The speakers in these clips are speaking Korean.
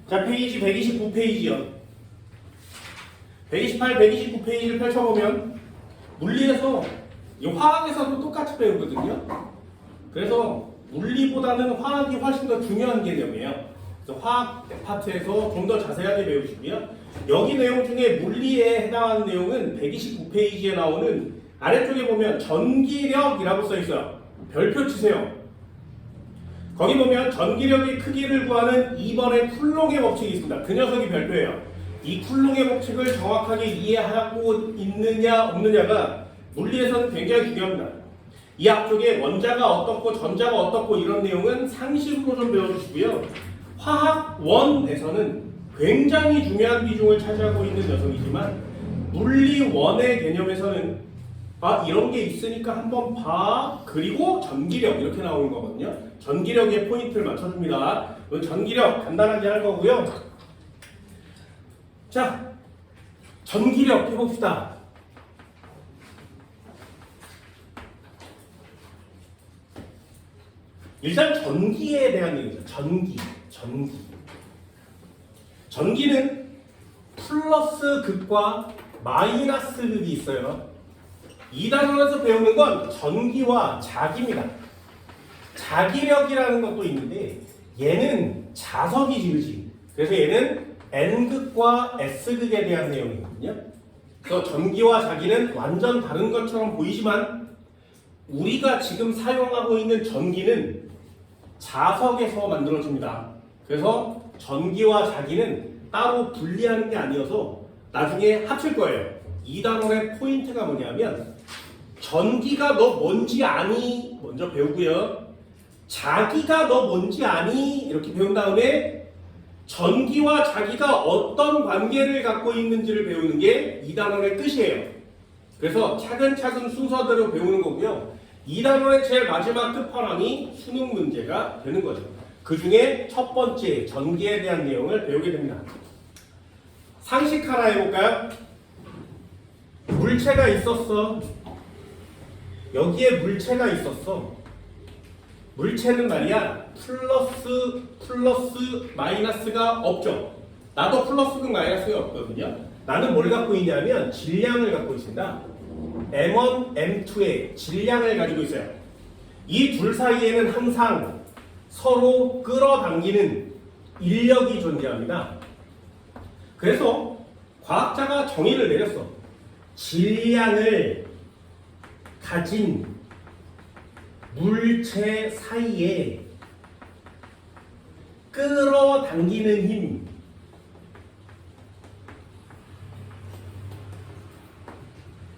자, 페이지 129페이지요. 128, 129페이지를 펼쳐보면 물리에서 이 화학에서도 똑같이 배우거든요. 그래서 물리보다는 화학이 훨씬 더 중요한 개념이에요. 그래서 화학 파트에서 좀 더 자세하게 배우시고요. 여기 내용 중에 물리에 해당하는 내용은 129페이지에 나오는 아래쪽에 보면 전기력이라고 써 있어요. 별표 치세요. 거기 보면 전기력의 크기를 구하는 2번의 쿨롱의 법칙이 있습니다. 그 녀석이 별표예요. 이 쿨롱의 법칙을 정확하게 이해하고 있느냐 없느냐가 물리에서는 굉장히 중요합니다. 이 앞쪽에 원자가 어떻고 전자가 어떻고 이런 내용은 상식으로 좀 배워주시고요. 화학원에서는 굉장히 중요한 비중을 차지하고 있는 녀석이지만 물리원의 개념에서는 이런 게 있으니까 한번 봐. 그리고 전기력 이렇게 나오는 거거든요. 전기력에 포인트를 맞춰줍니다. 전기력 간단하게 할 거고요. 자, 전기력 해봅시다. 일단 전기에 대한 얘기죠. 전기는 플러스 극과 마이너스 극이 있어요. 이 단원에서 배우는 건 전기와 자기입니다. 자기력이라는 것도 있는데 얘는 자석이지, 그렇지? 그래서 얘는 N극과 S극에 대한 내용이거든요. 그래서 전기와 자기는 완전 다른 것처럼 보이지만 우리가 지금 사용하고 있는 전기는 자석에서 만들어집니다. 그래서 전기와 자기는 따로 분리하는 게 아니어서 나중에 합칠 거예요. 이 단원의 포인트가 뭐냐면 전기가 너 뭔지 아니? 먼저 배우고요. 자기가 너 뭔지 아니? 이렇게 배운 다음에 전기와 자기가 어떤 관계를 갖고 있는지를 배우는 게 이 단원의 뜻이에요. 그래서 차근차근 순서대로 배우는 거고요. 이 단원의 제일 마지막 끝판왕이 수능 문제가 되는 거죠. 그 중에 첫 번째 전기에 대한 내용을 배우게 됩니다. 상식 하나 해볼까요? 물체가 있었어. 여기에 물체가 있었어. 물체는 말이야 플러스 마이너스가 없죠. 나도 플러스극 마이너스가 없거든요. 나는 뭘 갖고 있냐면 질량을 갖고 있습니다. M1, M2의 질량을 가지고 있어요. 이 둘 사이에는 항상 서로 끌어당기는 인력이 존재합니다. 그래서 과학자가 정의를 내렸어. 질량을 가진 물체 사이에 끌어당기는 힘,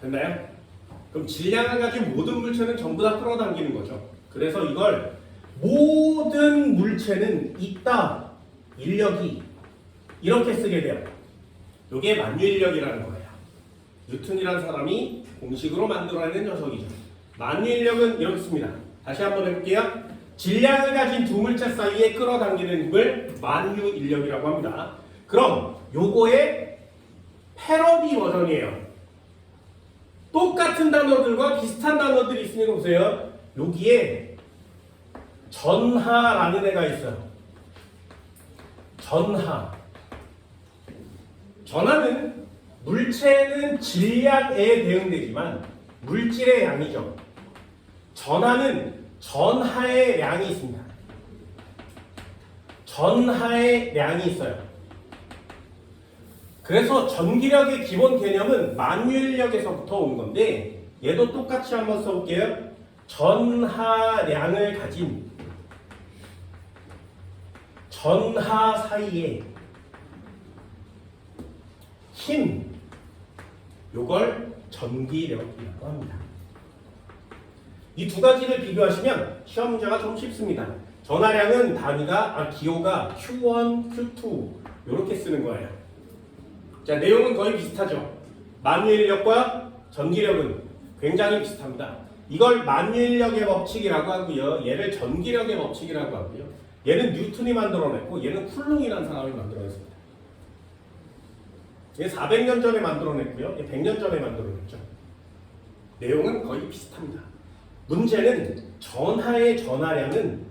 됐나요? 그럼 질량을 가진 모든 물체는 전부 다 끌어당기는 거죠. 그래서 이걸 모든 물체는 있다, 인력이 이렇게 쓰게 돼요. 이게 만유인력이라는 거예요. 뉴턴이라는 사람이 공식으로 만들어낸 녀석이죠. 만유인력은 이렇게 씁니다. 다시 한번 해볼게요. 질량을 가진 두 물체 사이에 끌어당기는 힘을 만유인력이라고 합니다. 그럼 요거의 패러디 버전이에요. 똑같은 단어들과 비슷한 단어들이 있으니까 보세요. 여기에 전하라는 애가 있어요. 전하는 물체는 질량에 대응되지만 물질의 양이죠. 전하는 전하의 양이 있습니다. 전하의 양이 있어요. 그래서 전기력의 기본 개념은 만유인력에서부터 온 건데 얘도 똑같이 한번 써볼게요. 전하량을 가진 전하 사이에 힘, 요걸 전기력이라고 합니다. 이 두 가지를 비교하시면 시험 문제가 좀 쉽습니다. 전하량은 단위가 기호가 Q1, Q2 이렇게 쓰는 거예요. 자, 내용은 거의 비슷하죠. 만유인력과 전기력은 굉장히 비슷합니다. 이걸 만유인력의 법칙이라고 하고요. 얘를 전기력의 법칙이라고 하고요. 얘는 뉴턴이 만들어냈고 얘는 쿨롱이라는 사람이 만들어냈습니다. 얘 400년 전에 만들어냈고요. 얘 100년 전에 만들어냈죠. 내용은 거의 비슷합니다. 문제는 전하의 전하량은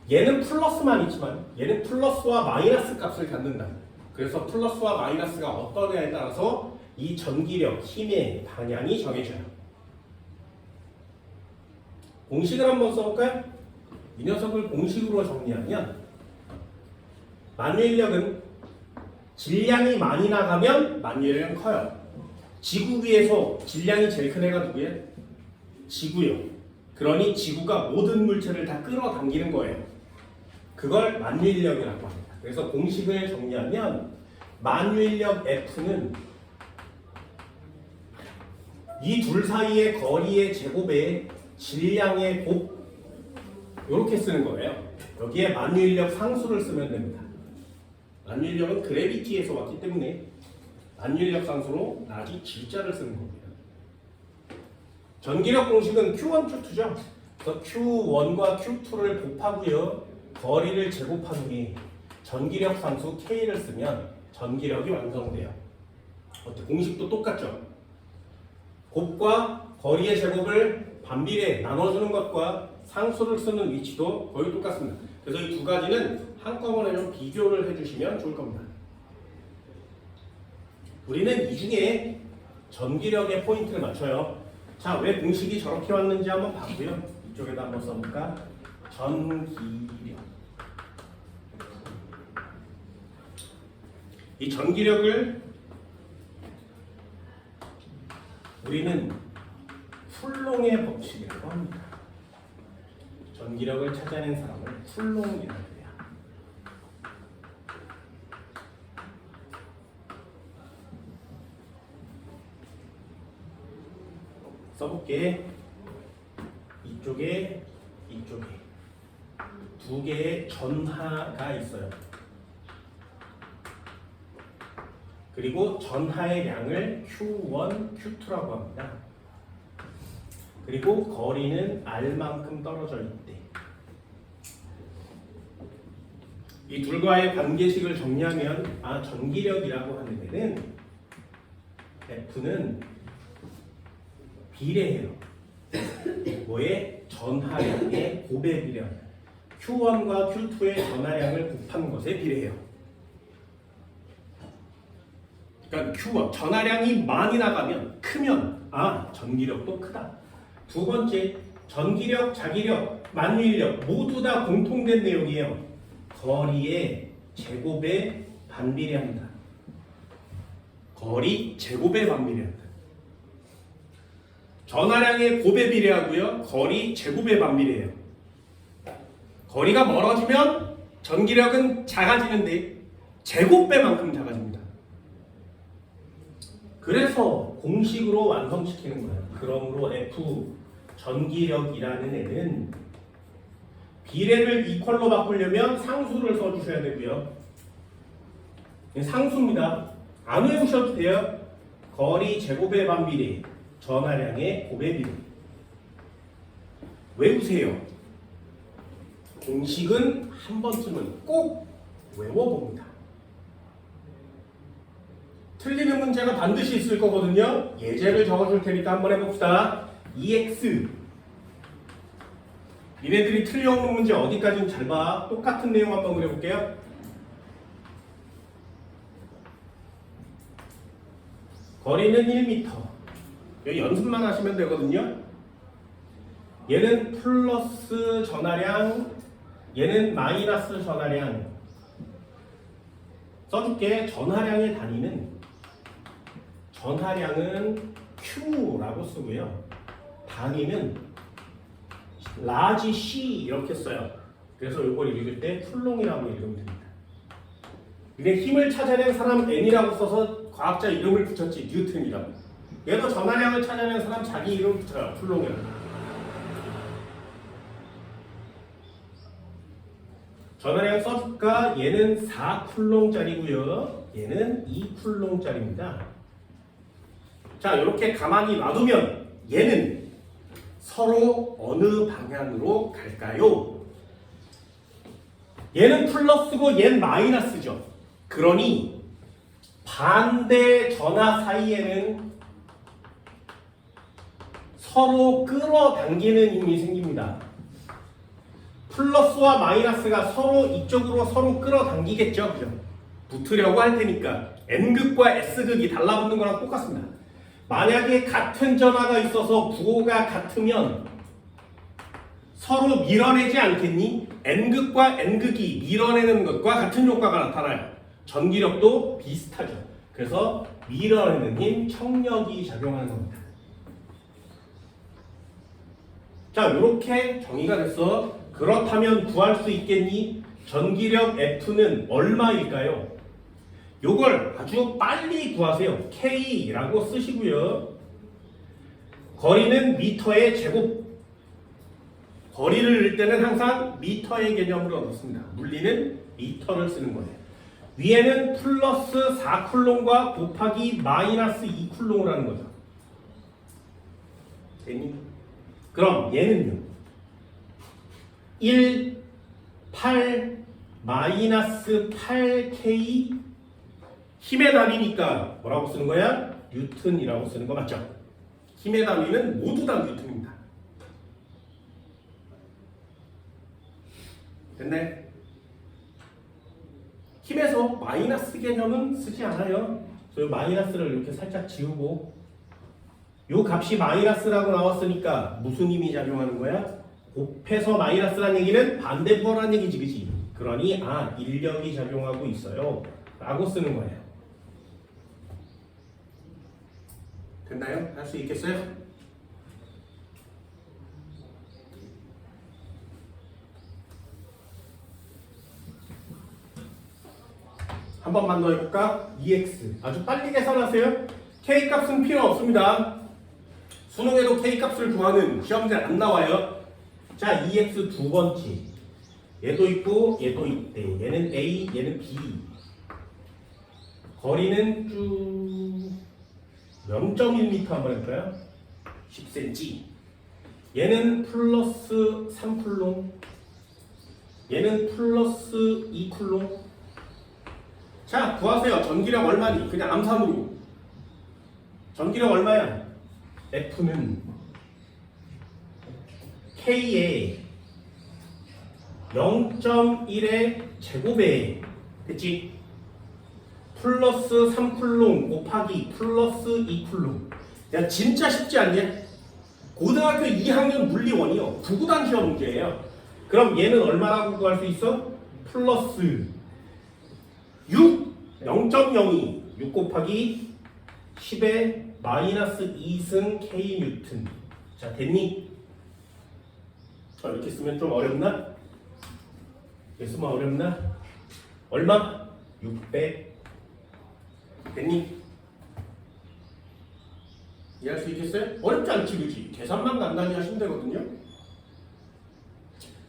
얘는 플러스만 있지만 얘는 플러스와 마이너스 값을 갖는다. 그래서 플러스와 마이너스가 어떠냐에 따라서 이 전기력, 힘의 방향이 정해져요. 공식을 한번 써볼까요? 이 녀석을 공식으로 정리하면 만유인력은 질량이 많이 나가면 만유인력은 커요. 지구 위에서 질량이 제일 큰 애가 누구예요? 지구요. 그러니 지구가 모든 물체를 다 끌어당기는 거예요. 그걸 만유인력이라고 합니다. 그래서 공식을 정리하면 만유인력 F는 이 둘 사이의 거리의 제곱에 질량의 곱 이렇게 쓰는 거예요. 여기에 만유인력 상수를 쓰면 됩니다. 만유인력은 그래비티에서 왔기 때문에 만유인력 상수로 나지 G자를 쓰는 겁니다. 전기력 공식은 Q1, Q2죠. 그래서 Q1과 Q2를 곱하고요. 거리를 제곱한 후에 전기력 상수 K를 쓰면 전기력이 완성돼요. 공식도 똑같죠. 곱과 거리의 제곱을 반비례 나눠주는 것과 상수를 쓰는 위치도 거의 똑같습니다. 그래서 이 두 가지는 한꺼번에 좀 비교를 해주시면 좋을 겁니다. 우리는 이 중에 전기력의 포인트를 맞춰요. 자, 왜 공식이 저렇게 왔는지 한번 봤고요. 이쪽에다 한번 써볼까? 전기력. 이 전기력을 우리는 쿨롱의 법칙이라고 합니다. 전기력을 찾아낸 사람을 쿨롱이라고 해요. 써볼게. 이쪽에 두 개의 전하가 있어요. 그리고 전하의 양을 Q1, Q2라고 합니다. 그리고 거리는 R만큼 떨어져 있대. 이 둘과의 관계식을 정리하면 전기력이라고 하는 데는 F는 비례해요. 뭐에? 전하량의 곱에 비례합니다. Q1과 Q2의 전하량을 곱한 것에 비례해요. 그러니까 Q1, 전하량이 많이 나가면 크면 전기력도 크다. 두 번째, 전기력, 자기력, 만유인력 모두 다 공통된 내용이에요. 거리의 제곱에 반비례합니다. 거리 제곱에 반비례합니다. 전하량의 곱에 비례하고요. 거리 제곱에 반비례해요. 거리가 멀어지면 전기력은 작아지는데 제곱배만큼 작아집니다. 그래서 공식으로 완성시키는 거예요. 그러므로 F 전기력이라는 애는 비례를 이퀄로 바꾸려면 상수를 써주셔야 되고요. 상수입니다. 안 외우셔도 돼요. 거리 제곱에 반비례, 전하량의 곱에 비례. 외우세요. 공식은 한 번쯤은 꼭 외워봅니다. 틀리는 문제가 반드시 있을 거거든요. 예제를 적어줄 테니까 한번 해봅시다. EX 니네들이 틀려오는 문제 어디까지는 잘 봐. 똑같은 내용 한번 그려볼게요. 거리는 1m. 여기 연습만 하시면 되거든요. 얘는 플러스 전하량, 얘는 마이너스 전하량. 써줄게. 전하량의 단위는 Q라고 쓰고요. 단위는 라지 C 이렇게 써요. 그래서 이걸 읽을 때 쿨롱이라고 읽으면 됩니다. 근데 힘을 찾아낸 사람 N이라고 써서 과학자 이름을 붙였지. 뉴턴이라고. 얘도 전하량을 찾아낸 사람 자기 이름을 붙여요. 쿨롱이라고. 전하량 써줄까? 얘는 4쿨롱짜리고요. 얘는 2쿨롱짜리입니다. 자, 이렇게 가만히 놔두면 얘는 서로 어느 방향으로 갈까요? 얘는 플러스고 얘는 마이너스죠. 그러니 반대 전하 사이에는 서로 끌어당기는 힘이 생깁니다. 플러스와 마이너스가 서로 이쪽으로 서로 끌어당기겠죠. 그죠? 붙으려고 할 테니까 N극과 S극이 달라붙는 거랑 똑같습니다. 만약에 같은 전하가 있어서 부호가 같으면 서로 밀어내지 않겠니? N극과 N극이 밀어내는 것과 같은 효과가 나타나요. 전기력도 비슷하죠. 그래서 밀어내는 힘, 청력이 작용하는 겁니다. 자, 이렇게 정의가 됐어. 그렇다면 구할 수 있겠니? 전기력 F는 얼마일까요? 요걸 아주 빨리 구하세요. K라고 쓰시고요. 거리는 미터의 제곱. 거리를 낼 때는 항상 미터의 개념으로 넣습니다. 물리는 미터를 쓰는 거예요. 위에는 플러스 4쿨롱과 곱하기 마이너스 2쿨롱을 하는 거죠. 됐니? 그럼 얘는요. 1, 8, 마이너스 8K 힘의 단위니까 뭐라고 쓰는 거야? 뉴턴이라고 쓰는 거 맞죠? 힘의 단위는 모두 다 뉴턴입니다. 됐네? 힘에서 마이너스 개념은 쓰지 않아요. 그래서 마이너스를 이렇게 살짝 지우고 요 값이 마이너스라고 나왔으니까 무슨 힘이 작용하는 거야? 곱해서 마이너스라는 얘기는 반대부호라는 얘기지, 그치? 그러니 인력이 작용하고 있어요 라고 쓰는 거예요. 됐나요? 할 수 있겠어요? 한 번만 더 해볼까? EX 아주 빨리 계산하세요. K값은 필요 없습니다. 수능에도 K값을 구하는 시험들 안 나와요. 자, EX 두 번째 얘도 있고 얘도 있대. 얘는 A, 얘는 B. 거리는 쭉 0.1m 한번 해볼까요? 10cm. 얘는 플러스 3쿨롱. 얘는 플러스 2쿨롱. 자, 구하세요. 전기력 얼마니? 그냥 암산으로. 전기력 얼마야? F는 K의 0.1의 제곱에 됐지? 플러스 3쿨롱 곱하기 플러스 2쿨롱. 야, 진짜 쉽지 않냐? 고등학교 2학년 물리원이요. 9구단 시험 문제예요. 그럼 얘는 얼마라고 구할 수 있어? 플러스 6, 0.02, 6 곱하기 10의 마이너스 2승 K 뉴턴. 자, 됐니? 이렇게 쓰면 좀 어렵나? 이렇게 쓰면 어렵나? 얼마? 600. 됐니? 이해할 수 있겠어요? 어렵지 않지, 그지? 계산만 간단히 하시면 되거든요.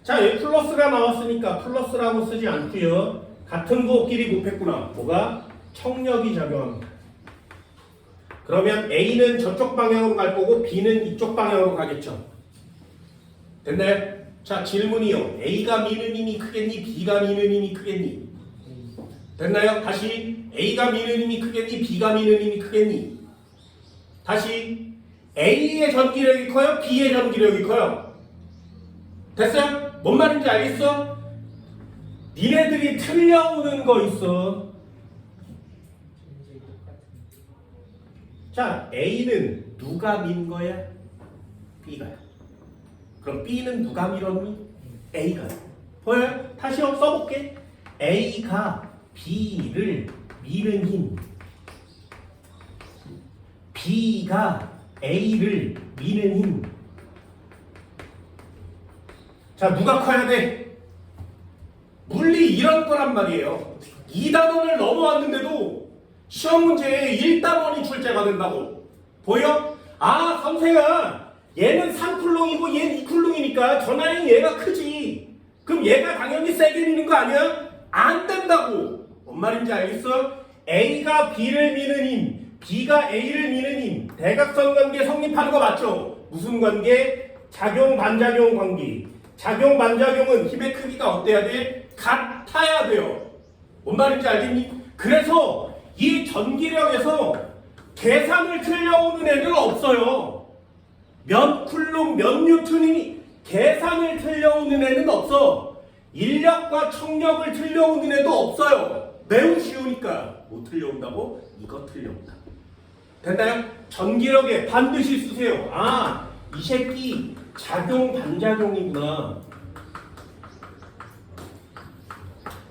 자, 여기 플러스가 나왔으니까 플러스라고 쓰지 않고요. 같은 부호끼리 곱했구나. 뭐가? 청력이 작용합니다. 그러면 A는 저쪽 방향으로 갈 거고 B는 이쪽 방향으로 가겠죠. 됐나요? 자, 질문이요. A가 미는 힘이 크겠니? B가 미는 힘이 크겠니? 됐나요? 다시 A가 미는 힘이 크겠니? B가 미는 힘이 크겠니? 다시 A의 전기력이 커요? B의 전기력이 커요? 됐어요? 뭔 말인지 알겠어? 니네들이 틀려오는 거 있어. 자, A는 누가 민 거야? B가요. 그럼 B는 누가 밀었니? A가. 보여요? 다시 써볼게. A가 B를 미는 힘, B가 A를 미는 힘. 자, 누가 커야 돼? 물리 이런 거란 말이에요. 2단원을 넘어왔는데도 시험 문제에 1단원이 출제가 된다고. 보여? 아, 선생아, 얘는 3쿨롱이고 얘는 2쿨롱이니까 전하는 얘가 크지. 그럼 얘가 당연히 세게 미는 거 아니야? 안 된다고. 뭔 말인지 알겠어? A가 B를 미는 힘, B가 A를 미는 힘, 대각선 관계 성립하는 거 맞죠? 무슨 관계? 작용 반작용 관계. 작용 반작용은 힘의 크기가 어때야 돼? 같아야 돼요. 뭔 말인지 알겠니? 그래서 이 전기력에서 계산을 틀려오는 애는 없어요. 몇 쿨롱 몇 뉴턴이니 계산을 틀려오는 애는 없어. 인력과 청력을 틀려오는 애도 없어요. 매우 쉬우니까. 뭐 틀려온다고? 이거 틀려온다. 됐나요? 전기력에 반드시 쓰세요. 아, 이 새끼 작용 반작용이구나.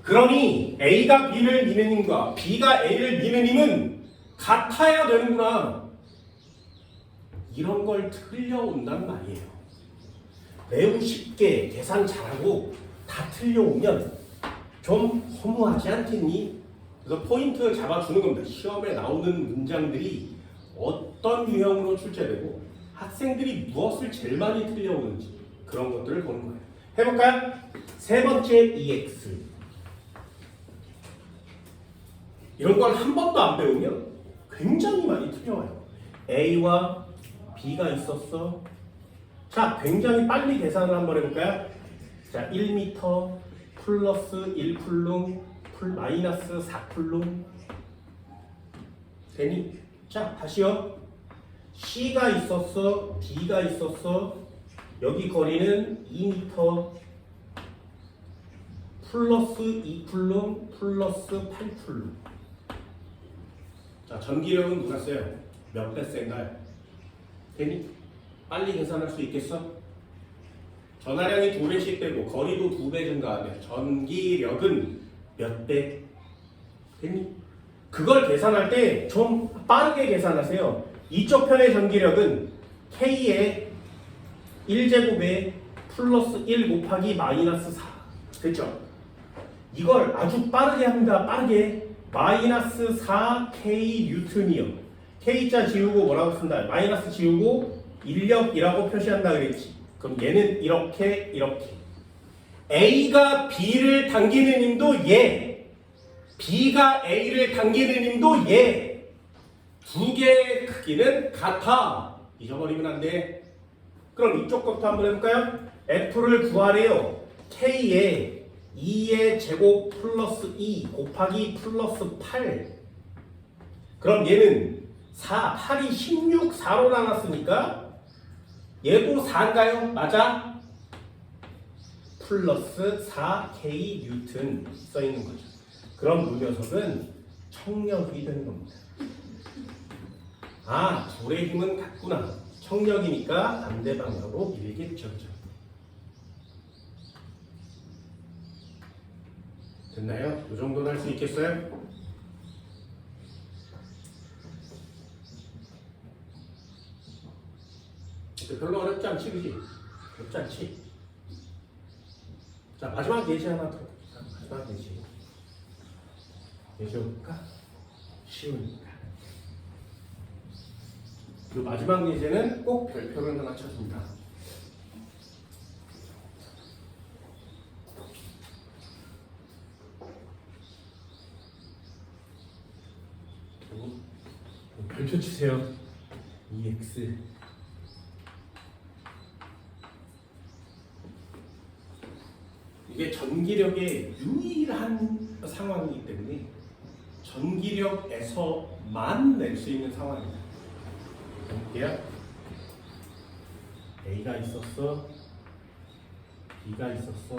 그러니 A가 B를 미는 힘과 B가 A를 미는 힘은 같아야 되는구나. 이런 걸 틀려온단 말이에요. 매우 쉽게 계산 잘하고 다 틀려오면 좀 허무하지 않겠니? 그래서 포인트를 잡아주는 겁니다. 시험에 나오는 문장들이 어떤 유형으로 출제되고 학생들이 무엇을 제일 많이 틀려오는지 그런 것들을 보는 거예요. 해볼까요? 세 번째 EX. 이런 걸 한 번도 안 배우면 굉장히 많이 틀려와요. A와 B가 있었어. 자, 굉장히 빨리 계산을 한번 해볼까요? 자, 1m 플러스 1쿨룸 마이너스 4쿨룸 되니? 자, 다시요. C가 있었어. D가 있었어. 여기 거리는 2m 플러스 2쿨룸 플러스 8쿨룸. 자, 전기력은 누가 써요? 몇 배 센가요? 되니? 빨리 계산할 수 있겠어? 전하량이 2배씩 되고 거리도 2배 증가하면 전기력은 몇 배? 되니? 그걸 계산할 때 좀 빠르게 계산하세요. 이쪽 편의 전기력은 K의 1제곱에 플러스 1 곱하기 마이너스 4. 됐죠? 이걸 아주 빠르게 합니다. 빠르게. 마이너스 4K 뉴턴이요. K자 지우고 뭐라고 쓴다? 마이너스 지우고 인력이라고 표시한다 그랬지. 그럼 얘는 이렇게 A가 B를 당기는 힘도 얘, B가 A를 당기는 힘도 얘. 두 개의 크기는 같아. 잊어버리면 안 돼. 그럼 이쪽 것부터 한번 해볼까요? F를 구하래요. K의 2의 제곱 플러스 2 곱하기 플러스 8. 그럼 얘는 4, 8이 16, 4로 나눴으니까 얘도 4인가요? 맞아? 플러스 4K 뉴턴 써있는 거죠. 그럼 이 녀석은 청력이 되는 겁니다. 아, 둘의 힘은 같구나. 청력이니까 반대 방향으로 밀겠죠. 됐나요? 이 정도는 할 수 있겠어요? 별로 어렵지 않지, 그지? 어렵지 않지? 자, 마지막 예시 하나 더. 마지막 예시. 예시 볼까? 쉬우니까. 이 마지막 예제는 꼭 별표를 하나 쳐줍니다. 별표 치세요. EX. 이게 전기력의 유일한 상황이기 때문에 전기력에서만 낼 수 있는 상황입니다. 볼게요. A가 있었어. B가 있었어.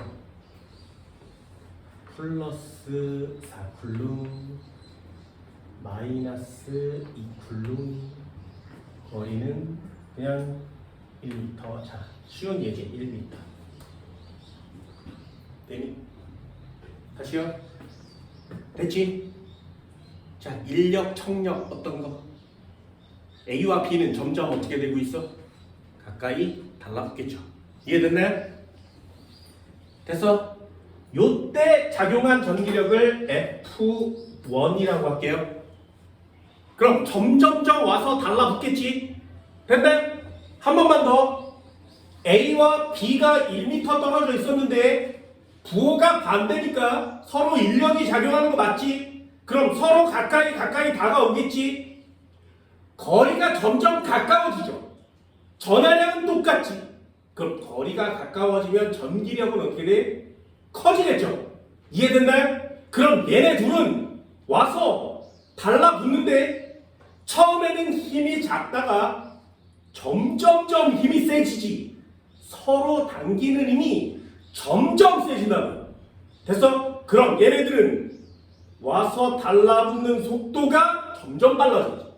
플러스 4쿨룸 마이너스 2쿨룸 거리는 그냥 1m. 자, 쉬운 예제 1m. 되니? 다시요. 됐지? 자, 인력, 청력 어떤 거? A와 B는 점점 어떻게 되고 있어? 가까이 달라붙겠죠. 이해됐나요? 됐어? 요때 작용한 전기력을 F1이라고 할게요. 그럼 점점점 와서 달라붙겠지? 됐나요? 한 번만 더. A와 B가 1m 떨어져 있었는데 부호가 반대니까 서로 인력이 작용하는 거 맞지? 그럼 서로 가까이 다가오겠지? 거리가 점점 가까워지죠. 전하량은 똑같지. 그럼 거리가 가까워지면 전기력은 어떻게 돼? 커지겠죠. 이해됐나요? 그럼 얘네 둘은 와서 달라붙는데 처음에는 힘이 작다가 점점점 힘이 세지지. 서로 당기는 힘이 점점 세진다고. 됐어? 그럼 얘네들은 와서 달라붙는 속도가 점점 빨라져.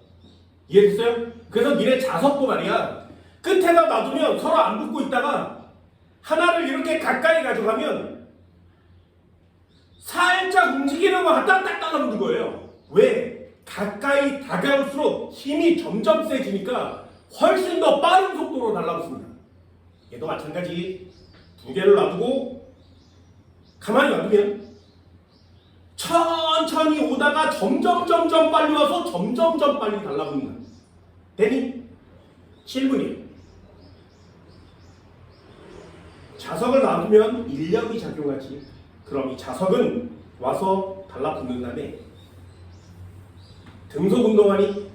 이해됐어요? 그래서 니네 자석도 말이야. 끝에다 놔두면 서로 안 붙고 있다가 하나를 이렇게 가까이 가져가면 살짝 움직이는 거 갖다 딱 달라붙는 거예요. 왜? 가까이 다가올수록 힘이 점점 세지니까 훨씬 더 빠른 속도로 달라붙습니다. 얘도 마찬가지. 두 개를 놔두고 가만히 놔두면 천천히 오다가 점점 빨리 와서 점점 빨리 달라붙는다. 되니? 7분이에요. 자석을 놔두면 인력이 작용하지. 그럼 이 자석은 와서 달라붙는 다음에 등속 운동하니?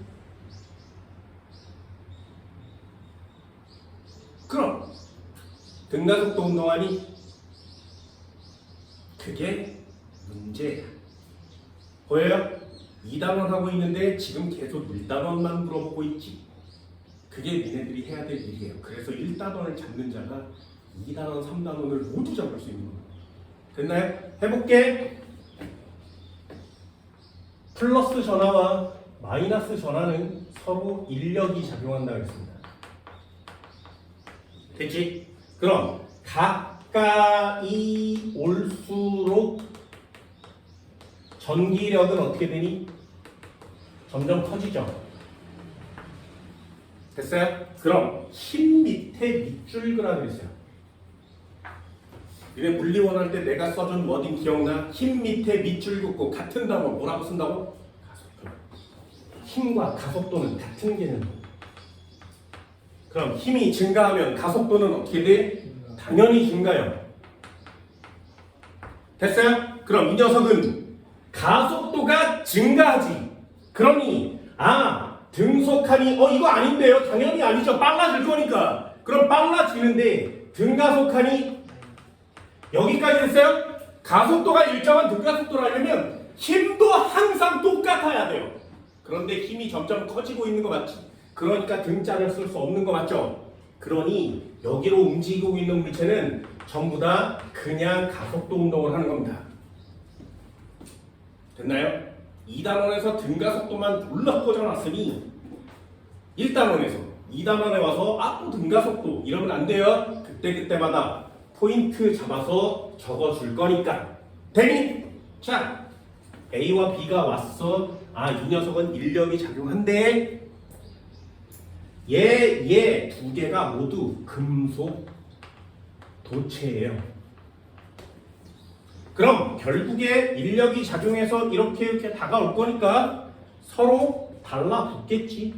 그럼 등가속도 운동하니? 그게 문제야. 보여요? 2단원 하고 있는데 지금 계속 1단원만 물어보고 있지. 그게 니네들이 해야 될 일이에요. 그래서 1단원을 잡는 자가 2단원, 3단원을 모두 잡을 수 있는 거예요. 됐나요? 해볼게. 플러스 전화와 마이너스 전화는 서로 인력이 작용한다고 했습니다. 됐지? 그럼 가까이 올수록 전기력은 어떻게 되니? 점점 커지죠? 됐어요? 그럼 힘 밑에 밑줄 그라 그랬어요. 이게 물리원 할 때 내가 써준 워딩 기억나? 힘 밑에 밑줄 긋고 같은 단어 뭐라고 쓴다고? 가속도. 힘과 가속도는 같은 개념. 그럼 힘이 증가하면 가속도는 어떻게 돼? 당연히 증가해요. 됐어요? 그럼 이 녀석은 가속도가 증가하지. 그러니 등속하니 이거 아닌데요? 당연히 아니죠. 빨라질 거니까. 그럼 빨라지는데 등가속하니 여기까지 됐어요? 가속도가 일정한 등가속도라려면 힘도 항상 똑같아야 돼요. 그런데 힘이 점점 커지고 있는 거 맞지? 그러니까 등자를 쓸 수 없는 거 맞죠? 그러니 여기로 움직이고 있는 물체는 전부 다 그냥 가속도 운동을 하는 겁니다. 됐나요? 2단원에서 등가속도만 눌러 꽂아놨으니 1단원에서 2단원에 와서 또 등가속도 이러면 안 돼요. 그때마다 포인트 잡아서 적어줄 거니까. 되니? 자, A와 B가 왔어. 이 녀석은 인력이 작용한대. 얘 두 개가 모두 금속 도체예요. 그럼 결국에 인력이 작용해서 이렇게 다가올 거니까 서로 달라붙겠지.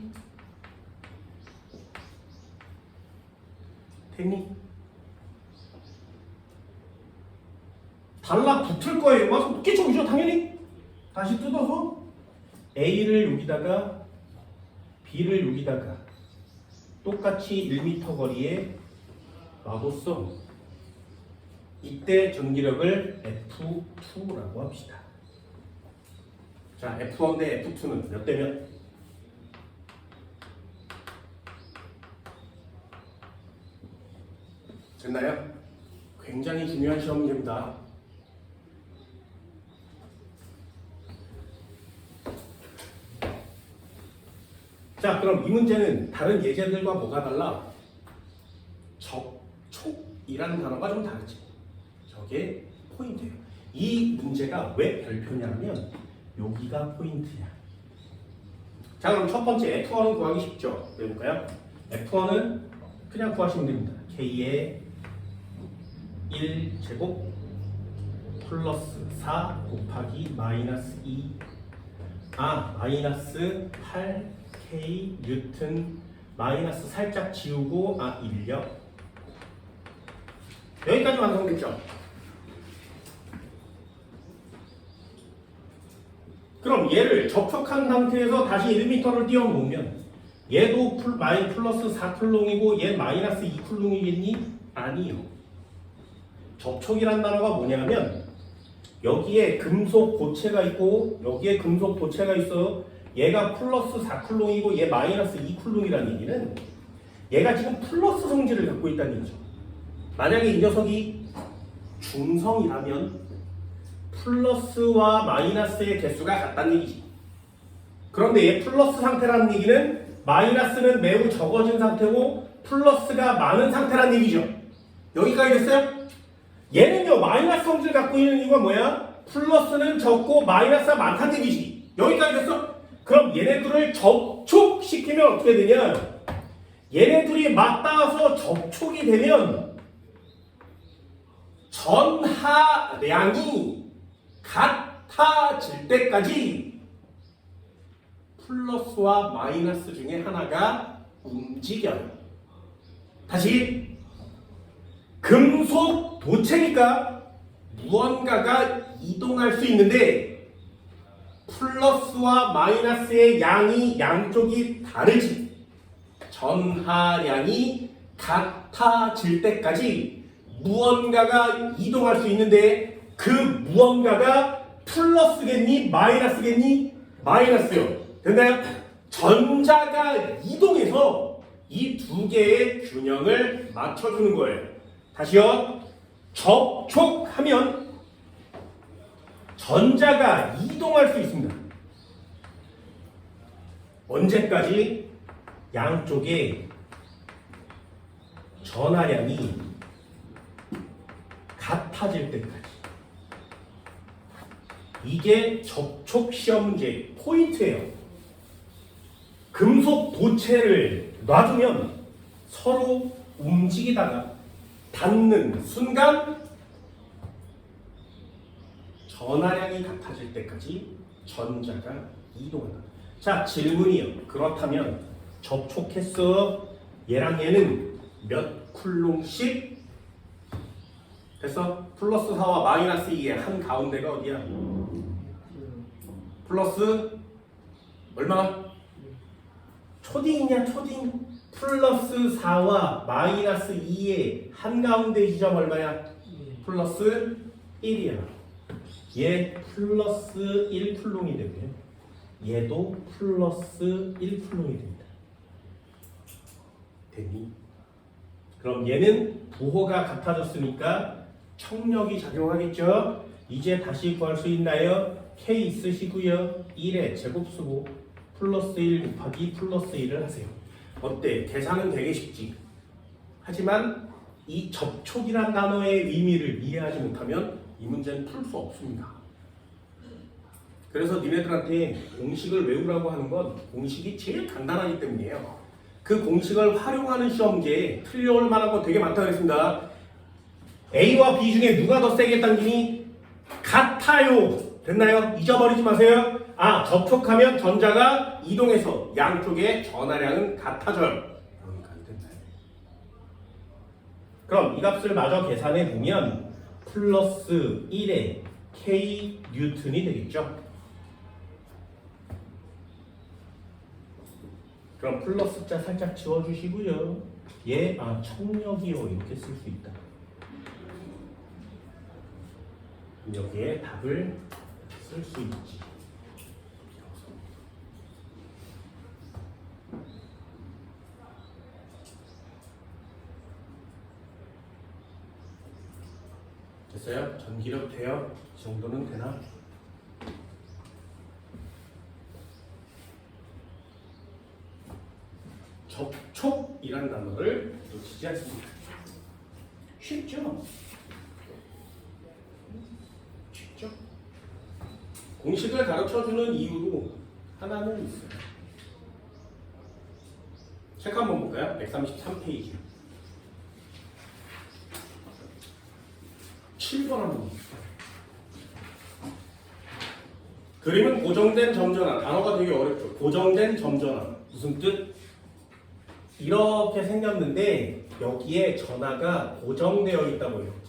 됐니? 달라붙을 거예요. 와서 붙겠죠, 그죠? 당연히. 다시 뜯어서 A를 여기다가 B를 여기다가 똑같이 1m 거리에 놔뒀어. 이때 전기력을 F2라고 합시다. 자, F1 대 F2는 몇 대면? 됐나요? 굉장히 중요한 시험 문제입니다. 자, 그럼 이 문제는 다른 예제들과 뭐가 달라? 접촉이라는 단어가 좀 다르지. 저게 포인트예요. 이 문제가 왜 별표냐면 여기가 포인트야. 자, 그럼 첫 번째 F1은 구하기 쉽죠? 해볼까요? F1은 그냥 구하시면 됩니다. K의 1제곱 플러스 4 곱하기 마이너스 2 마이너스 8K 뉴튼 마이너스 살짝 지우고 인력. 여기까지 완성됐죠? 그럼 얘를 접촉한 상태에서 다시 1m를 띄워놓으면 얘도 플러스 4쿨롱이고 얘 마이너스 2쿨롱이겠니? 아니요. 접촉이란 단어가 뭐냐면 여기에 금속 고체가 있고 여기에 금속 도체가 있어요. 얘가 플러스 4쿨롱이고 얘 마이너스 2쿨롱이라는 얘기는 얘가 지금 플러스 성질을 갖고 있다는 얘기죠. 만약에 이 녀석이 중성이라면 플러스와 마이너스의 개수가 같다는 얘기지. 그런데 얘 플러스 상태라는 얘기는 마이너스는 매우 적어진 상태고 플러스가 많은 상태라는 얘기죠. 여기까지 됐어요? 얘는요 마이너스 성질을 갖고 있는 이유가 뭐야? 플러스는 적고 마이너스가 많다는 얘기지. 여기까지 됐어? 그럼 얘네들을 접촉시키면 어떻게 되냐? 얘네들이 맞닿아서 접촉이 되면 전하량이 같아질 때까지 플러스와 마이너스 중에 하나가 움직여요. 다시 금속 도체니까 무언가가 이동할 수 있는데 플러스와 마이너스의 양이 양쪽이 다르지. 전하량이 같아질 때까지 무언가가 이동할 수 있는데 그 무언가가 플러스겠니? 마이너스겠니? 마이너스요. 됐나요? 전자가 이동해서 이 두 개의 균형을 맞춰주는 거예요. 다시요. 접촉하면 전자가 이동할 수 있습니다. 언제까지? 양쪽에 전하량이 같아질 때까지. 이게 접촉 시험 문제 포인트예요. 금속 도체를 놔두면 서로 움직이다가 닿는 순간 전하량이 같아질 때까지 전자가 이동한다. 자, 질문이요. 그렇다면 접촉했어. 얘랑 얘는 몇 쿨롱씩? 됐어? 플러스 4와 마이너스 2의 한 가운데가 어디야? 플러스 얼마? 초딩이냐 초딩? 플러스 4와 마이너스 2의 한가운데 지점 얼마야? 플러스 1이야. 얘 플러스 1쿨롱이 되고요. 얘도 플러스 1쿨롱이 됩니다. 됐니? 그럼 얘는 부호가 같아졌으니까 청력이 작용하겠죠? 이제 다시 구할 수 있나요? K 쓰시고요. 1의 제곱수고 플러스 1 곱하기 플러스 1을 하세요. 어때? 계산은 되게 쉽지. 하지만 이 접촉이란 단어의 의미를 이해하지 못하면 이 문제는 풀 수 없습니다. 그래서 니네들한테 공식을 외우라고 하는 건 공식이 제일 간단하기 때문이에요. 그 공식을 활용하는 시험 문제에 틀려올 만한 거 되게 많다고 했습니다. A와 B 중에 누가 더 세게 당기니? 같아요. 됐나요? 잊어버리지 마세요. 아, 접촉하면 전자가 이동해서 양쪽의 전하량은 같아져요. 그러니까 됐나요? 그럼 이 값을 마저 계산해 보면 플러스 1의 K 뉴턴이 되겠죠. 그럼 플러스 자 살짝 지워주시고요. 얘, 청력이요. 이렇게 쓸 수 있다. 여기에 답을 쓸 수 있지. 됐어요? 전기력 돼요? 이 정도는 되나? 접촉이라는 단어를 놓치지 않습니다. 쉽죠? 쉽죠? 공식을 가르쳐주는 이유도 하나는 있어요. 책 한번 볼까요? 133페이지 7번 한번 볼게요. 그림은 고정된 점전환. 단어가 되게 어렵죠. 고정된 점전환. 무슨 뜻? 이렇게 생겼는데 여기에 전하가 고정되어 있다고 이렇게.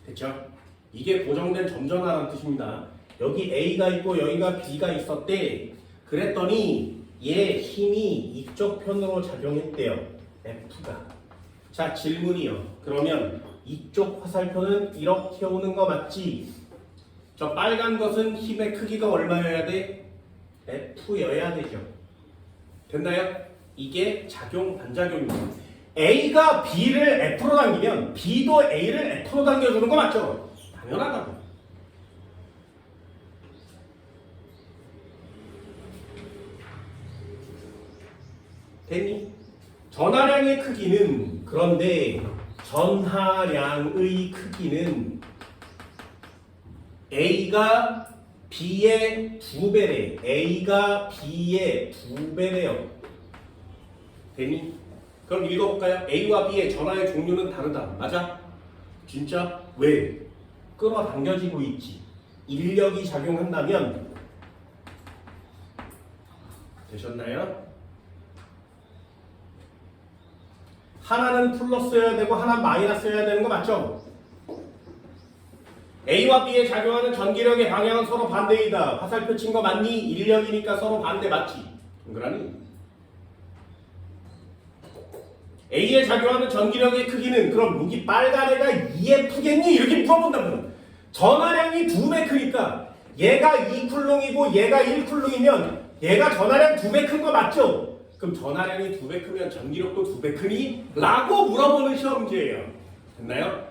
됐죠? 이게 고정된 점전환이라는 뜻입니다. 여기 A가 있고 여기가 B가 있었대. 그랬더니 얘 힘이 이쪽 편으로 작용했대요. F가. 자, 질문이요. 그러면 이쪽 화살표는 이렇게 오는 거 맞지? 저 빨간 것은 힘의 크기가 얼마여야 돼? F여야 되죠. 됐나요? 이게 작용 반작용입니다. A가 B를 F로 당기면 B도 A를 F로 당겨주는 거 맞죠? 당연하다고. 됐니? 전하량의 크기는 그런데 전하량의 크기는 A가 B의 2배래. A가 B의 2배래요. 됐니? 그럼 읽어볼까요? A와 B의 전하의 종류는 다르다. 맞아? 진짜? 왜? 끌어당겨지고 있지. 인력이 작용한다면 되셨나요? 하나는 플러스여야 되고 하나는 마이너스여야 되는 거 맞죠? A와 B에 작용하는 전기력의 방향은 서로 반대이다. 화살표 친 거 맞니? 인력이니까 서로 반대 맞지? 동그라미. A에 작용하는 전기력의 크기는 그럼 여기 빨간 애가 2F겠니? 이렇게 물어본다면 전하량이 2배 크니까 얘가 2쿨롱이고 얘가 1쿨롱이면 얘가 전하량 2배 큰 거 맞죠? 그럼 전하량이 2배 크면 전기력도 2배 크니? 라고 물어보는 시험 문제예요. 됐나요?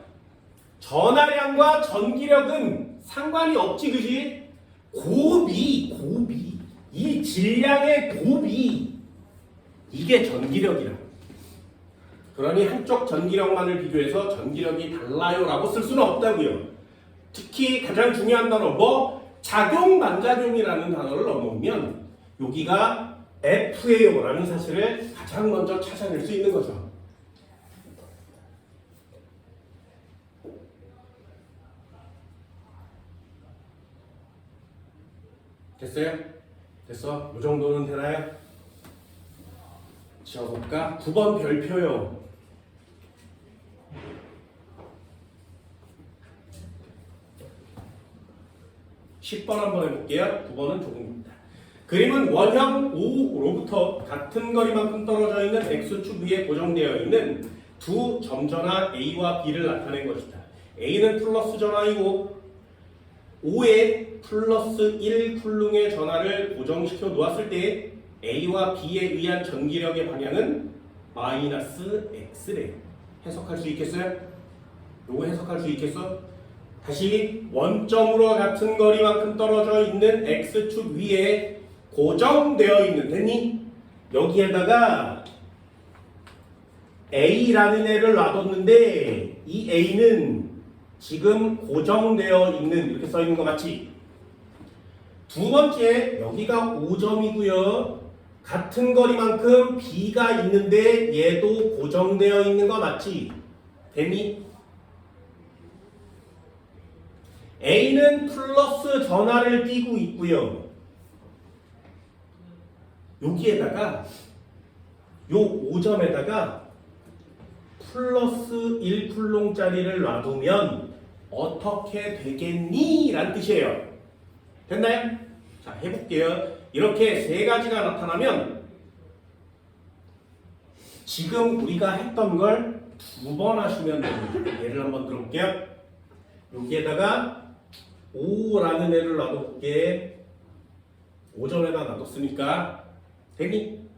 전하량과 전기력은 상관이 없지, 그지? 고비. 이 질량의 고비. 이게 전기력이라. 그러니 한쪽 전기력만을 비교해서 전기력이 달라요라고 쓸 수는 없다고요. 특히 가장 중요한 단어 작용 반작용이라는 단어를 넣어놓으면 여기가 F예요 라는 사실을 가장 먼저 찾아낼 수 있는 거죠. 됐어요? 됐어? 이 정도는 되나요? 지워볼까? 9번 별표요. 10번 한번 해볼게요. 9번은 조금입니다. 그림은 원형 O로부터 같은 거리만큼 떨어져 있는 X축 위에 고정되어 있는 두 점전화 A와 B를 나타낸 것이다. A는 플러스 전화이고 O에 플러스 1쿨롱의 전하를 고정시켜 놓았을 때 A와 B에 의한 전기력의 방향은 마이너스 X래. 해석할 수 있겠어요? 요거 해석할 수 있겠어? 다시 원점으로 같은 거리만큼 떨어져 있는 X축 위에 고정되어 있는, 됐니? 여기에다가 A라는 애를 놔뒀는데 이 A는 지금 고정되어 있는, 이렇게 써 있는 거 맞지? 두 번째, 여기가 5점이고요. 같은 거리만큼 B가 있는데 얘도 고정되어 있는 거 맞지? 됐니? A는 플러스 전하를 띄고 있고요. 여기에다가 요 5점에다가 플러스 1쿨롱짜리를 놔두면 어떻게 되겠니? 라는 뜻이에요. 됐나요? 자, 해볼게요. 이렇게 세 가지가 나타나면 지금 우리가 했던 걸 두 번 하시면 됩니다. 예를 한번 들어볼게요. 여기에다가 5라는 애를 놔둘게. 5점에다 놔뒀으니까 됐니?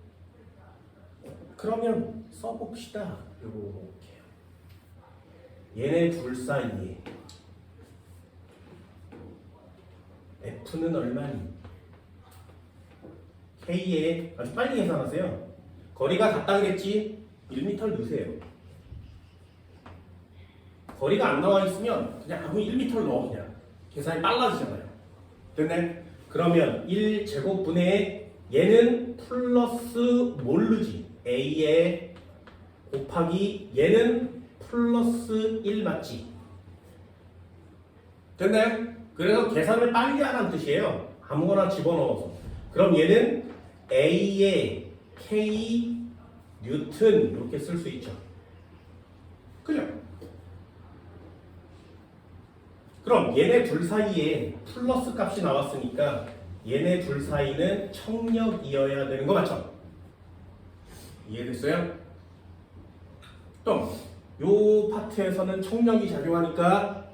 그러면 써봅시다. 이렇게요. 얘네 둘 사이에 F는 얼마니? K에 아주 빨리 계산하세요. 거리가 같다 그랬지? 1m를 넣으세요. 거리가 안 나와 있으면 그냥 아무 1m를 넣어. 그냥 계산이 빨라지잖아요. 됐네? 그러면 1제곱분의 얘는 플러스 모르지? A에 곱하기 얘는 플러스 1 맞지? 됐나요? 그래서 계산을 빨리 하라는 뜻이에요. 아무거나 집어넣어서. 그럼 얘는 A에 K 뉴튼 이렇게 쓸 수 있죠. 그죠? 그럼 얘네 둘 사이에 플러스 값이 나왔으니까 얘네 둘 사이는 청력이어야 되는 거 맞죠? 이해됐어요? 또 요 파트에서는 청력이 작용하니까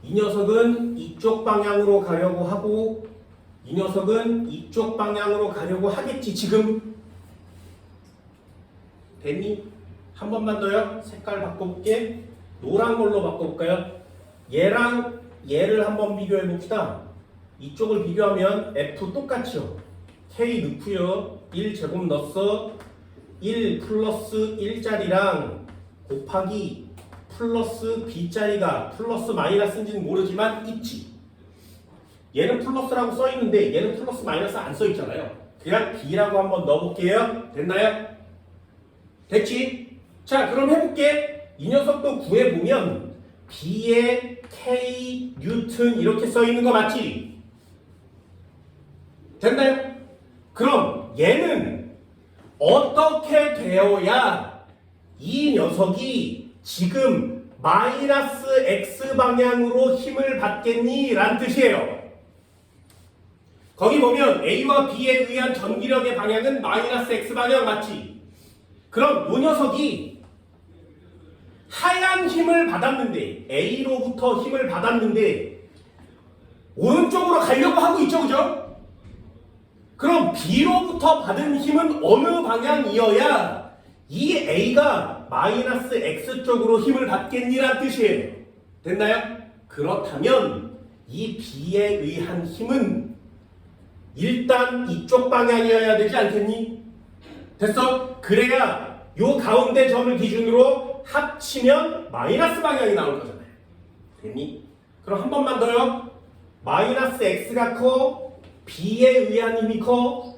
이 녀석은 이쪽 방향으로 가려고 하고 이 녀석은 이쪽 방향으로 가려고 하겠지. 지금 됐니? 한 번만 더요. 색깔 바꿔볼게. 노란 걸로 바꿔볼까요? 얘랑 얘를 한번 비교해 봅시다. 이쪽을 비교하면 F 똑같죠? K 넣고요. 1제곱 넣었어. 1 플러스 1짜리랑 곱하기 플러스 B짜리가 플러스 마이너스인지는 모르지만 있지. 얘는 플러스라고 써있는데 얘는 플러스 마이너스 안 써있잖아요. 그냥 B라고 한번 넣어볼게요. 됐나요? 됐지? 자, 그럼 해볼게. 이 녀석도 구해보면 B에 K 뉴턴 이렇게 써있는 거 맞지? 됐나요? 그럼 얘는 어떻게 되어야 이 녀석이 지금 마이너스 X 방향으로 힘을 받겠니? 라는 뜻이에요. 거기 보면 A와 B에 의한 전기력의 방향은 마이너스 X 방향 맞지? 그럼 이 녀석이 하얀 힘을 받았는데 A로부터 힘을 받았는데 오른쪽으로 가려고 하고 있죠, 그죠? 그럼 B로부터 받은 힘은 어느 방향이어야 이 A가 마이너스 X 쪽으로 힘을 받겠니란 뜻이에요. 됐나요? 그렇다면 이 B에 의한 힘은 일단 이쪽 방향이어야 되지 않겠니? 됐어? 그래야 요 가운데 점을 기준으로 합치면 마이너스 방향이 나올 거잖아요. 됐니? 그럼 한 번만 더요. 마이너스 X가 커, B에 의한 힘이 커,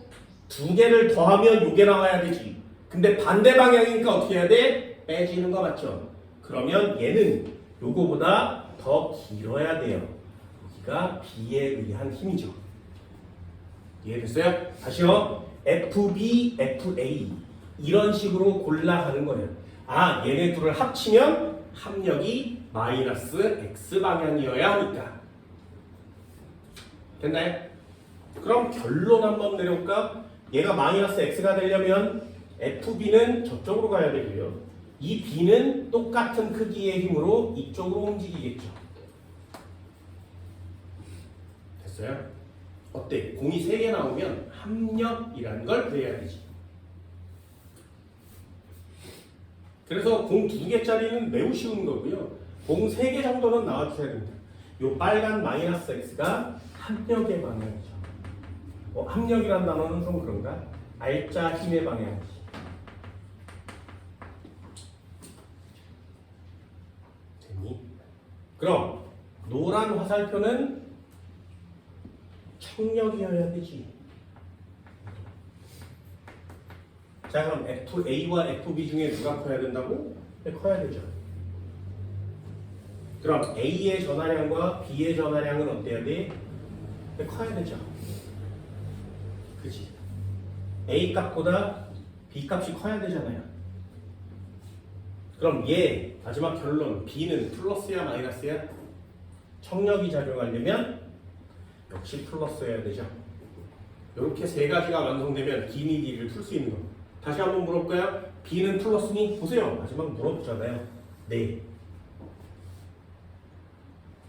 두 개를 더하면 요게 나와야 되지. 근데 반대 방향이니까 어떻게 해야 돼? 빼지는 거 맞죠? 그러면 얘는 요거보다 더 길어야 돼요. 여기가 B에 의한 힘이죠. 이해됐어요? 다시요. FB, FA 이런 식으로 골라가는 거예요. 아, 얘네 둘을 합치면 합력이 마이너스 X 방향이어야 하니까. 됐나요? 그럼 결론 한번 내려볼까? 얘가 마이너스 X가 되려면 FB는 저쪽으로 가야 되고요. 이 B는 똑같은 크기의 힘으로 이쪽으로 움직이겠죠. 됐어요? 어때? 공이 3개 나오면 합력이라는 걸 구해야 되지. 그래서 공 2개짜리는 매우 쉬운 거고요. 공 3개 정도는 나와주셔야 됩니다. 요 빨간 마이너스 X가 합력의 방향이죠. 합력이라는 단어는 좀 그런가? 알짜 힘의 방향이지. 됐니? 그럼 노란 화살표는 청력이어야 되지. 자, 그럼 FA와 FB 중에 누가 커야 된다고? 네, 커야 되죠. 그럼 A의 전하량과 B의 전하량은 어때야 돼? 네, 커야 되죠. 그치? A 값보다 B 값이 커야 되잖아요. 그럼 얘 마지막 결론 B는 플러스야 마이너스야? 청력이 작용하려면 역시 플러스여야 되죠. 이렇게 세 가지가 완성되면 기니디를 풀 수 있는 겁니다. 다시 한번 물어볼까요? B는 플러스니? 보세요. 마지막 물어보잖아요. 네.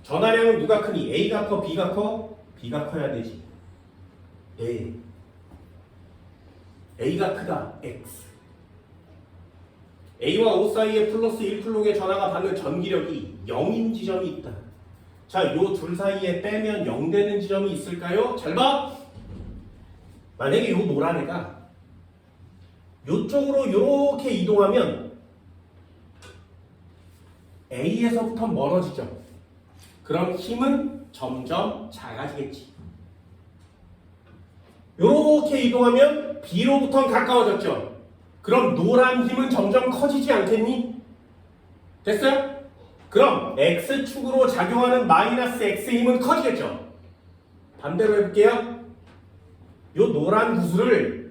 전하량은 누가 크니? A가 커? B가 커? B가 커야 되지. 네. A가 크다. X. A와 O 사이에 플러스 1쿨롱의 전하가 받는 전기력이 0인 지점이 있다. 자, 요 둘 사이에 빼면 0 되는 지점이 있을까요? 잘 봐! 만약에 요 노란 애가 요쪽으로 요렇게 이동하면 A에서부터 멀어지죠. 그럼 힘은 점점 작아지겠지. 요렇게 이동하면 B로부터 가까워졌죠. 그럼 노란 힘은 점점 커지지 않겠니? 됐어요? 그럼 X축으로 작용하는 마이너스 X 힘은 커지겠죠. 반대로 해볼게요. 요 노란 구슬을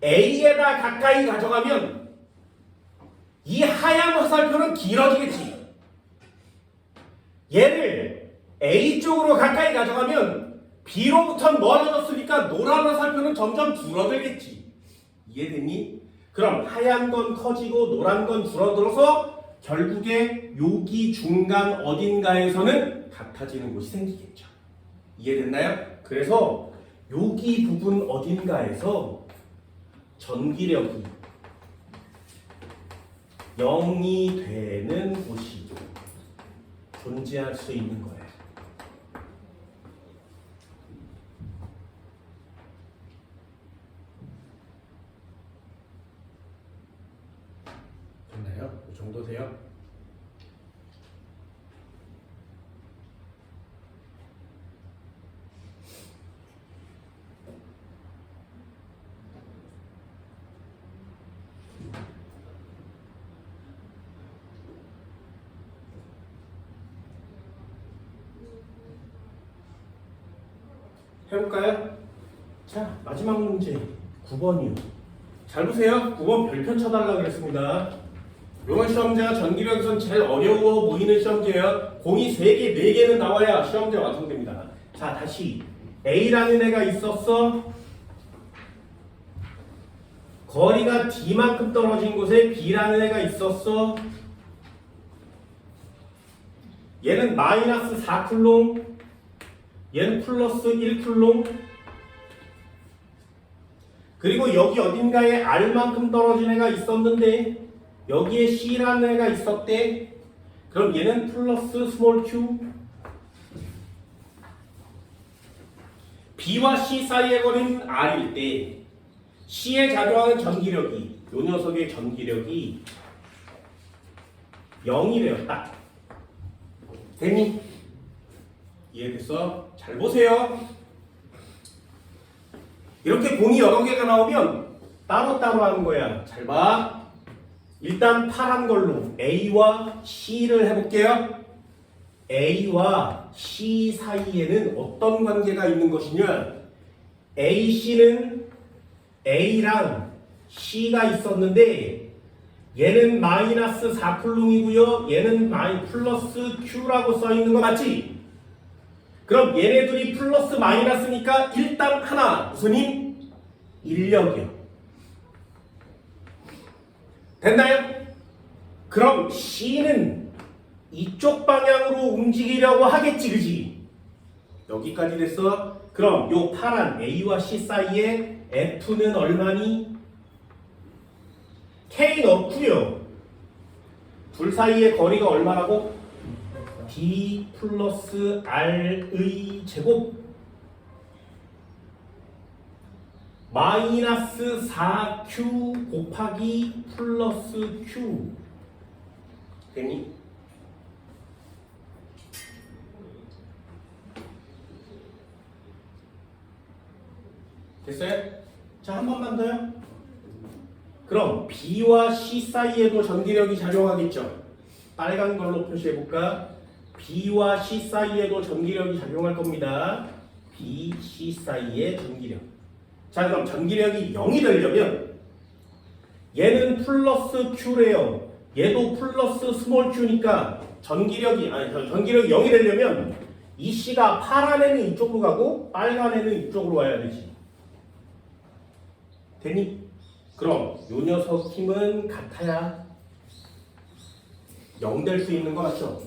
A에다 가까이 가져가면 이 하얀 화살표는 길어지겠지. 얘를 A 쪽으로 가까이 가져가면 B로부터 멀어졌으니까 노란 화살표는 점점 줄어들겠지. 이해됐니? 그럼 하얀 건 커지고 노란 건 줄어들어서 결국에 여기 중간 어딘가에서는 같아지는 곳이 생기겠죠. 이해됐나요? 그래서 여기 부분 어딘가에서 전기력이 0이 되는 곳이 존재할 수 있는 거예요. 됐나요? 이 정도 돼요? 해볼까요? 자, 마지막 문제 9번이요. 잘 보세요. 9번 별표 쳐달라고 그랬습니다. 이번 시험제가 전기력에선 제일 어려워 보이는 시험제예요. 공이 3개, 4개는 나와야 시험제가 완성됩니다. 자, 다시 A라는 애가 있었어. 거리가 D만큼 떨어진 곳에 B라는 애가 있었어. 얘는 마이너스 4쿨롱, 얘는 플러스 1쿨롱. 그리고 여기 어딘가에 R만큼 떨어진 애가 있었는데 여기에 C라는 애가 있었대. 그럼 얘는 플러스 스몰 q. B와 C 사이의 거리는 R일 때 C에 작용하는 전기력이, 요 녀석의 전기력이 0이래요. 딱. 됐니? 이해됐어? 잘 보세요. 이렇게 공이 여러 개가 나오면 따로따로 하는 거야. 잘 봐. 일단 파란 걸로 A와 C를 해볼게요. A와 C 사이에는 어떤 관계가 있는 것이냐? AC는 A랑 C가 있었는데 얘는 마이너스 4쿨롱이고요. 얘는 플러스 Q라고 써있는 거 맞지? 그럼 얘네들이 플러스 마이너스니까 일단 하나 무슨 힘? 인력이요. 됐나요? 그럼 C는 이쪽 방향으로 움직이려고 하겠지, 그지? 여기까지 됐어? 그럼 요 파란 A와 C 사이에 F는 얼마니? K 넣고요. 둘 사이의 거리가 얼마라고? D 플러스 R의 제곱 마이너스 4Q 곱하기 플러스 Q 되니? 됐어요? 자, 한 번만 더요. 그럼 B와 C 사이에도 전기력이 작용하겠죠? 빨간 걸로 표시해볼까? B와 C 사이에도 전기력이 작용할 겁니다. B, C 사이의 전기력. 자, 그럼 전기력이 0이 되려면 얘는 플러스 Q래요. 얘도 플러스 스몰 Q니까 전기력이 0이 되려면 이 C가 파란 애는 이쪽으로 가고 빨간 애는 이쪽으로 와야 되지. 되니? 그럼 요 녀석 힘은 같아야 0 될 수 있는 거 맞죠?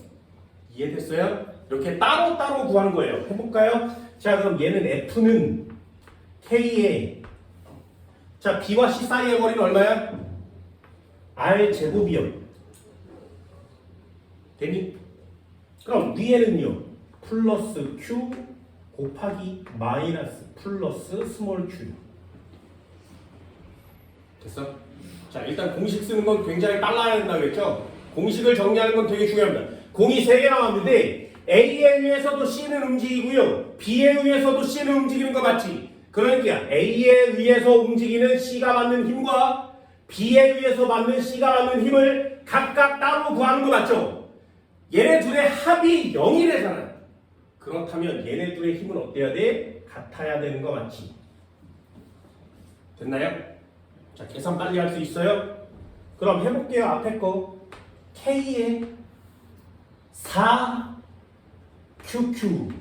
이해됐어요? 이렇게 따로따로 구하는 거예요. 해볼까요? 자, 그럼 얘는 F는 K에 자, B와 C 사이의 거리는 얼마야? R 제곱이요. 되니? 그럼 위에는요. 플러스 Q 곱하기 마이너스 플러스 스몰 Q. 됐어? 자, 일단 공식 쓰는 건 굉장히 빨라야 된다 그랬죠? 공식을 정리하는 건 되게 중요합니다. 공이 3개 나왔는데 A에 의해서도 C는 움직이고요. B에 의해서도 C는 움직이는 거 맞지? 그러니까 A에 의해서 움직이는 C가 받는 힘과 B에 의해서 받는 C가 받는 힘을 각각 따로 구하는 거 맞죠? 얘네 둘의 합이 0이 되잖아요. 그렇다면 얘네 둘의 힘은 어때야 돼? 같아야 되는 거 맞지? 됐나요? 자, 계산 빨리 할 수 있어요? 그럼 해볼게요. 앞에 거 K에 4QQ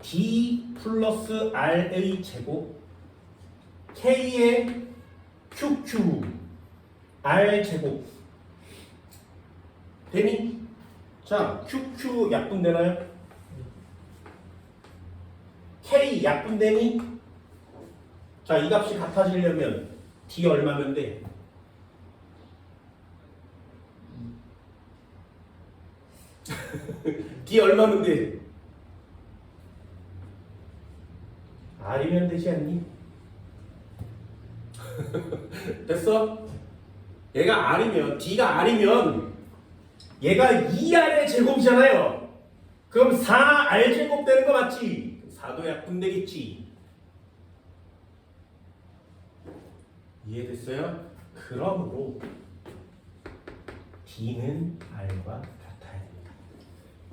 D 플러스 R의 제곱 K에 QQ R 제곱 되니? 자, QQ 약분되나요? K 약분되니? 자, 이 값이 같아지려면 D 얼마면 돼? D 얼마면 돼? R이면 되지 않니? 됐어? 얘가 R이면 D가 R이면 얘가 2R의 제곱이잖아요. 그럼 4R 제곱 되는 거 맞지? 4도 약분 되겠지. 이해됐어요? 그러므로 D는 R과 같아야 됩니다.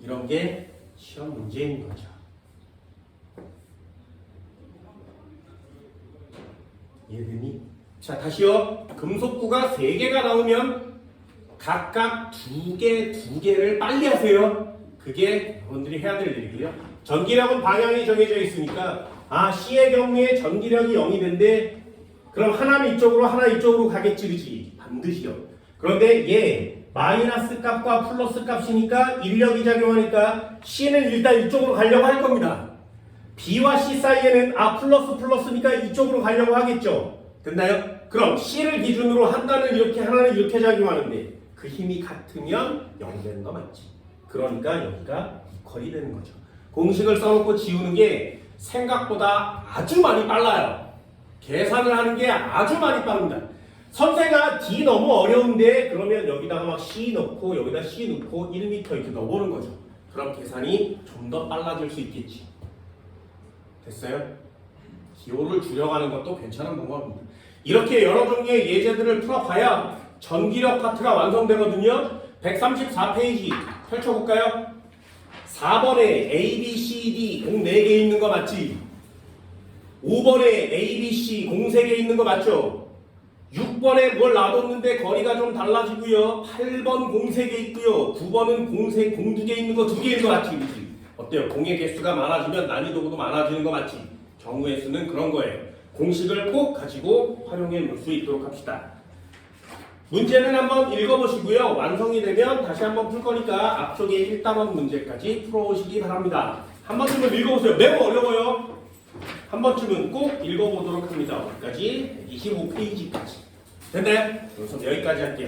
이런 게 시험 문제인 거죠. 이해되니? 자, 다시요. 금속구가 3개가 나오면 각각 2개를 빨리 하세요. 그게 여러분들이 해야 될 일이고요. 전기력은 방향이 정해져 있으니까 C의 경우에 전기력이 0이 된대. 그럼 하나는 이쪽으로 하나 이쪽으로 가겠지, 그치? 반드시요. 그런데 얘 마이너스 값과 플러스 값이니까 인력이 작용하니까 C는 일단 이쪽으로 가려고 할 겁니다. B와 C 사이에는 플러스니까 이쪽으로 가려고 하겠죠. 됐나요? 그럼 C를 기준으로 하나는 이렇게 작용하는데 그 힘이 같으면 0 되는 거 맞지? 그러니까 여기가 이퀄이 되는 거죠. 공식을 써놓고 지우는 게 생각보다 아주 많이 빨라요. 계산을 하는 게 아주 많이 빠릅니다. 선생아 D 너무 어려운데 그러면 여기다가 막 C 넣고 여기다 C 넣고 1m 이렇게 넣어보는 거죠. 그럼 계산이 좀 더 빨라질 수 있겠지. 됐어요? 기호를 줄여가는 것도 괜찮은 방법입니다. 이렇게 여러 종류의 예제들을 풀어봐야 전기력 파트가 완성되거든요. 134페이지 펼쳐볼까요? 4번에 A, B, C, D 공 4개 있는 거 맞지? 5번에 A, B, C 공 3개 있는 거 맞죠? 6번에 뭘 놔뒀는데 거리가 좀 달라지고요. 8번 공 3개 있고요. 9번은 공 2개 있는 거 2개 있는 거 맞지? 그치? 어때요? 공의 개수가 많아지면 난이도도 많아지는 거 맞지? 경우의 수는 그런 거예요. 공식을 꼭 가지고 활용해 볼 수 있도록 합시다. 문제는 한번 읽어보시고요. 완성이 되면 다시 한번 풀 거니까 앞쪽에 1단원 문제까지 풀어오시기 바랍니다. 한 번쯤은 읽어보세요. 매우 어려워요. 한 번쯤은 꼭 읽어보도록 합니다. 어디까지? 25페이지까지. 됐나요? 그래서 여기까지 할게요.